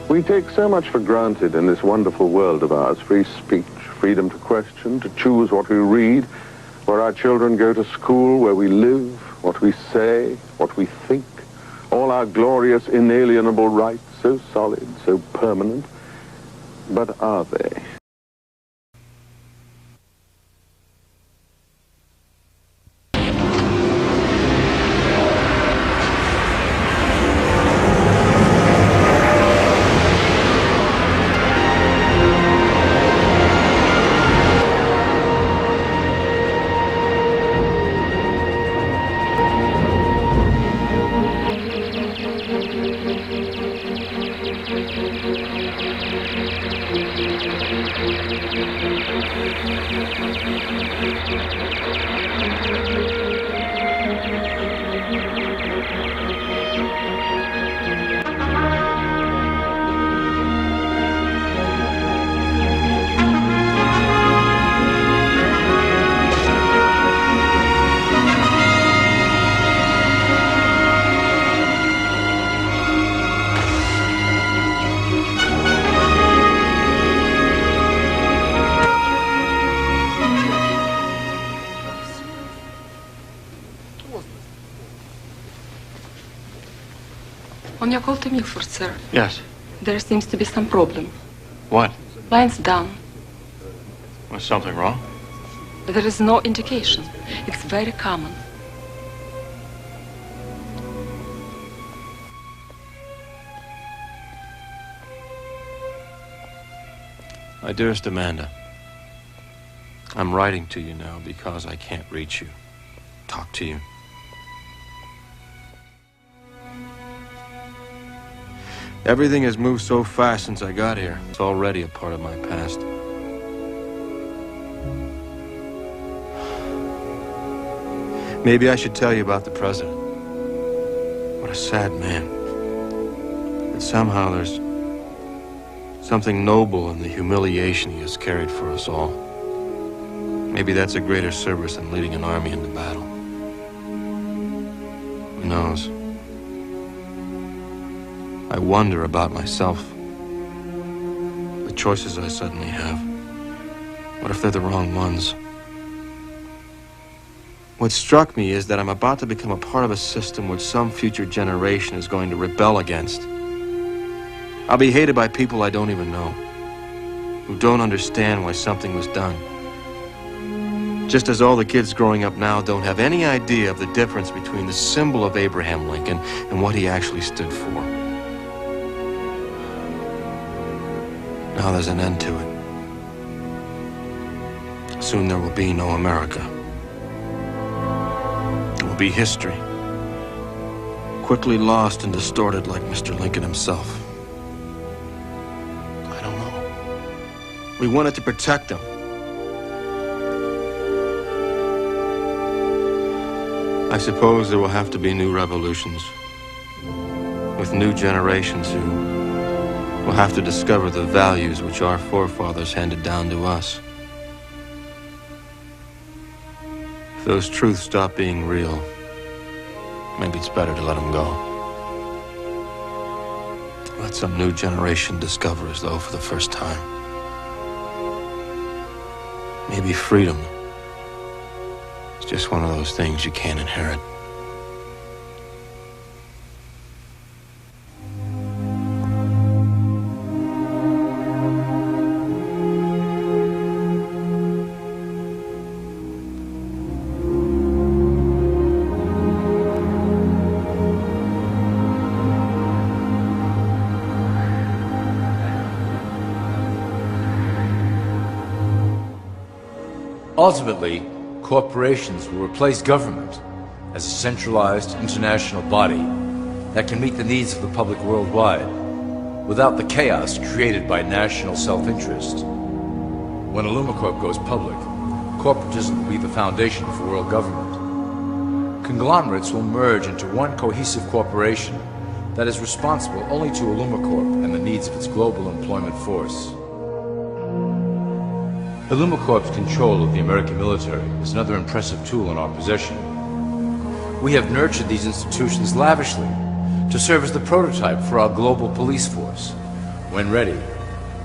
We take so much for granted in this wonderful world of ours. Free speech, freedom to question, to choose what we read, where our children go to school, where we live, what we say, what we think. All our glorious, inalienable rights, so solid, so permanent. But are they? On your call to Milford, sir. Yes. There seems to be some problem. What? Line's down. Was something wrong? There is no indication. It's very common. My dearest Amanda, I'm writing to you now because I can't reach you, talk to you. Everything has moved so fast since I got here. It's already a part of my past. Maybe I should tell you about the president. What a sad man. But somehow there's something noble in the humiliation he has carried for us all. Maybe that's a greater service than leading an army into battle. Who knows? I wonder about myself. The choices I suddenly have. What if they're the wrong ones? What struck me is that I'm about to become a part of a system which some future generation is going to rebel against. I'll be hated by people I don't even know, who don't understand why something was done. Just as all the kids growing up now don't have any idea of the difference between the symbol of Abraham Lincoln and what he actually stood for. Now there's an end to it. Soon there will be no America. It will be history, quickly lost and distorted like Mr. Lincoln himself. I don't know. We wanted to protect them. I suppose there will have to be new revolutions, with new generations who will have to discover the values which our forefathers handed down to us. If those truths stop being real, maybe it's better to let them go. Let some new generation discover as though for the first time. Maybe freedom is just one of those things you can't inherit. Ultimately, corporations will replace government as a centralized international body that can meet the needs of the public worldwide without the chaos created by national self-interest. When Illumicorp goes public, corporatism will be the foundation for world government. Conglomerates will merge into one cohesive corporation that is responsible only to Illumicorp and the needs of its global employment force. Illumicorp's control of the American military is another impressive tool in our possession. We have nurtured these institutions lavishly to serve as the prototype for our global police force, When ready,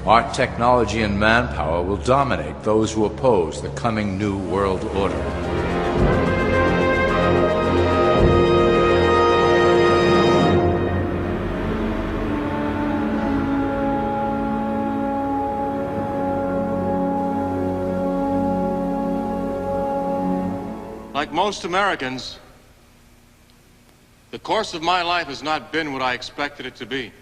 our technology and manpower will dominate those who oppose the coming new world order. Like most Americans, the course of my life has not been what I expected it to be.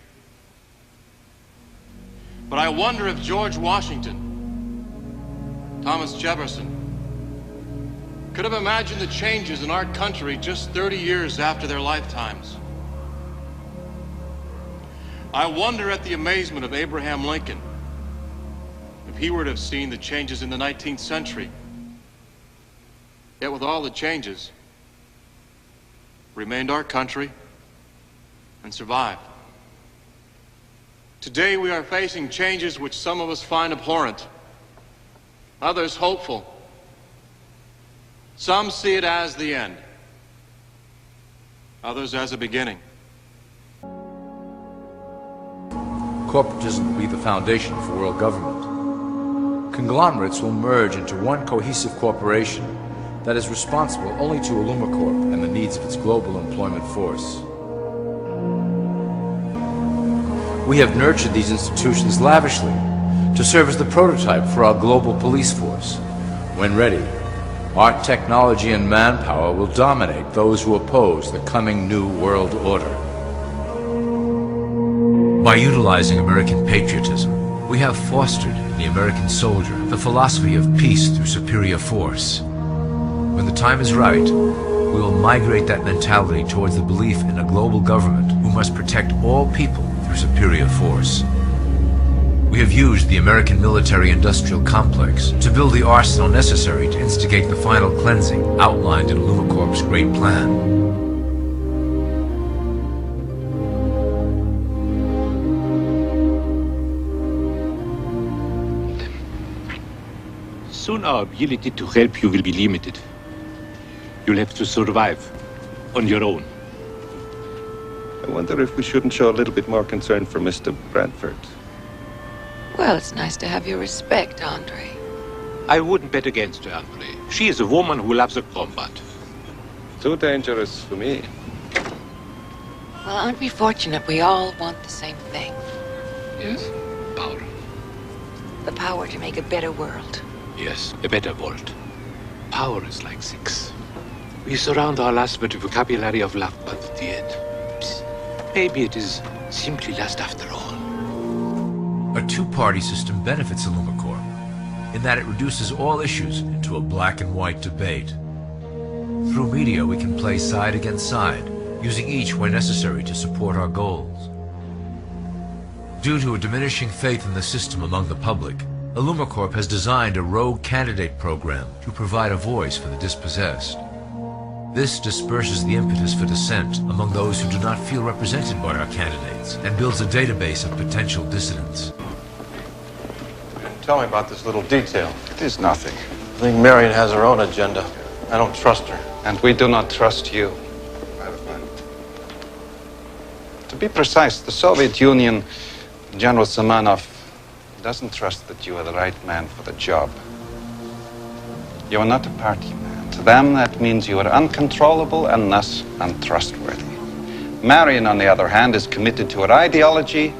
But I wonder if George Washington, Thomas Jefferson, could have imagined the changes in our country just 30 years after their lifetimes. I wonder at the amazement of Abraham Lincoln, if he were to have seen the changes in the 19th century. Yet with all the changes, remained our country and survived. Today we are facing changes which some of us find abhorrent, others hopeful. Some see it as the end, others as a beginning. Corporatism will be the foundation for world government. Conglomerates will merge into one cohesive corporation that is responsible only to Illumicorp and the needs of its global employment force. We have nurtured these institutions lavishly to serve as the prototype for our global police force. When ready, our technology and manpower will dominate those who oppose the coming new world order. By utilizing American patriotism, we have fostered in the American soldier the philosophy of peace through superior force. When the time is right, we will migrate that mentality towards the belief in a global government who must protect all people through superior force. We have used the American military-industrial complex to build the arsenal necessary to instigate the final cleansing outlined in Illumicorp's Great Plan. Soon our ability to help you will be limited. You'll have to survive on your own. I wonder if we shouldn't show a little bit more concern for Mr. Bradford. Well, it's nice to have your respect, Andre. I wouldn't bet against her, Andre. She is a woman who loves a combat. Too dangerous for me. Well, aren't we fortunate we all want the same thing? Yes, power. The power to make a better world. Yes, a better world. Power is like sex. We surround our lust with the vocabulary of love, but at the end, maybe it is simply lust after all. A two-party system benefits Illumicorp in that it reduces all issues into a black and white debate. Through media, we can play side against side, using each where necessary to support our goals. Due to a diminishing faith in the system among the public, Illumicorp has designed a rogue candidate program to provide a voice for the dispossessed. This disperses the impetus for dissent among those who do not feel represented by our candidates and builds a database of potential dissidents. Tell me about this little detail. It is nothing. I think Marion has her own agenda. I don't trust her. And we do not trust you. To be precise, the Soviet Union, General Semenov, doesn't trust that you are the right man for the job. You are not a party man. To them, that means you are uncontrollable and thus untrustworthy. Marion, on the other hand, is committed to her ideology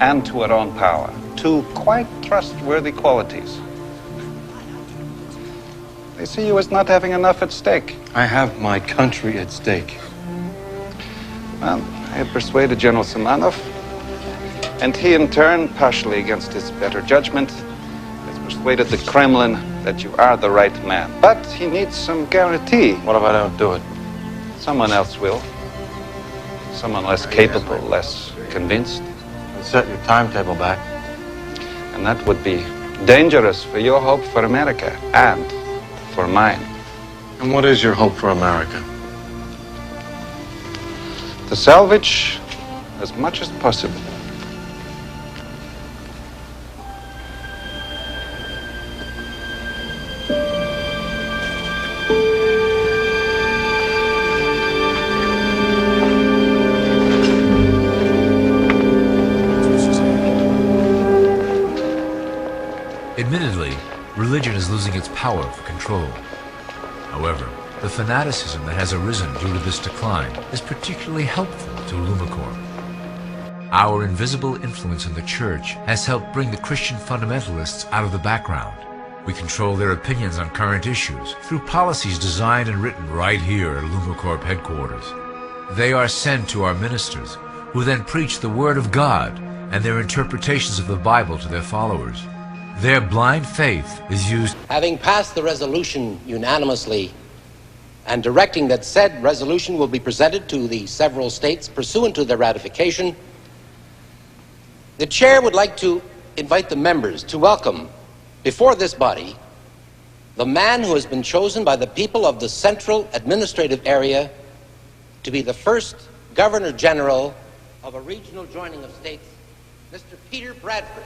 and to her own power. Two quite trustworthy qualities. They see you as not having enough at stake. I have my country at stake. Well, I have persuaded General Semenov, and he in turn, partially against his better judgment, has persuaded the Kremlin that you are the right man. But he needs some guarantee. What if I don't do it? Someone else will. Someone less capable, less convinced. Set your timetable back. And that would be dangerous for your hope for America and for mine. And what is your hope for America? To salvage as much as possible. Admittedly, religion is losing its power for control. However, the fanaticism that has arisen due to this decline is particularly helpful to Lumicore. Our invisible influence in the church has helped bring the Christian fundamentalists out of the background. We control their opinions on current issues through policies designed and written right here at Lumicorp headquarters. They are sent to our ministers, who then preach the Word of God and their interpretations of the Bible to their followers. Their blind faith is used. Having passed the resolution unanimously and directing that said resolution will be presented to the several states pursuant to their ratification, the chair would like to invite the members to welcome before this body the man who has been chosen by the people of the Central Administrative Area to be the first Governor General of a regional joining of states, Mr. Peter Bradford.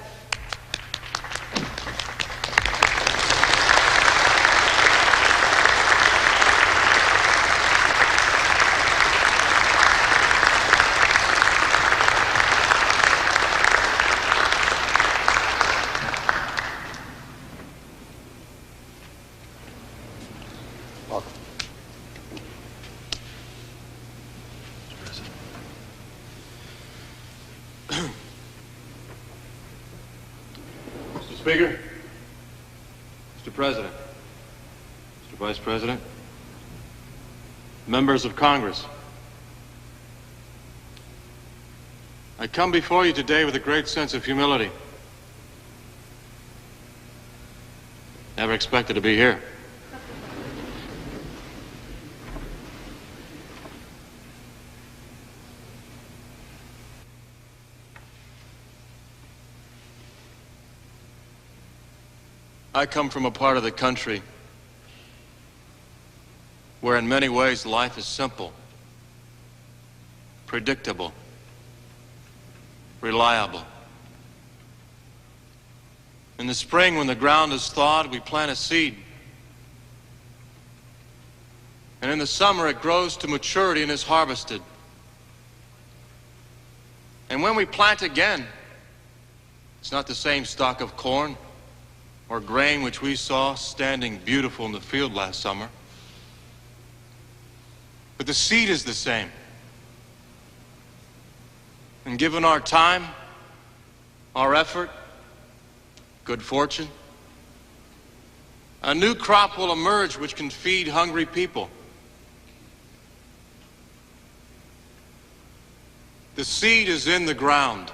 Speaker, Mr. President, Mr. Vice President, members of Congress, I come before you today with a great sense of humility. Never expected to be here. I come from a part of the country where in many ways life is simple, predictable, reliable. In the spring, when the ground is thawed, we plant a seed. And in the summer, it grows to maturity and is harvested. And when we plant again, it's not the same stalk of corn or grain which we saw standing beautiful in the field last summer. But the seed is the same. And given our time, our effort, good fortune, a new crop will emerge which can feed hungry people. The seed is in the ground.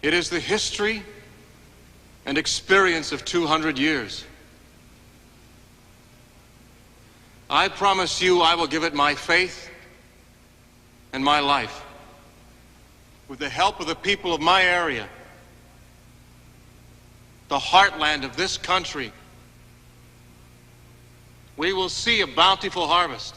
It is the history and experience of 200 years. I promise you I will give it my faith and my life. With the help of the people of my area, the heartland of this country, we will see a bountiful harvest.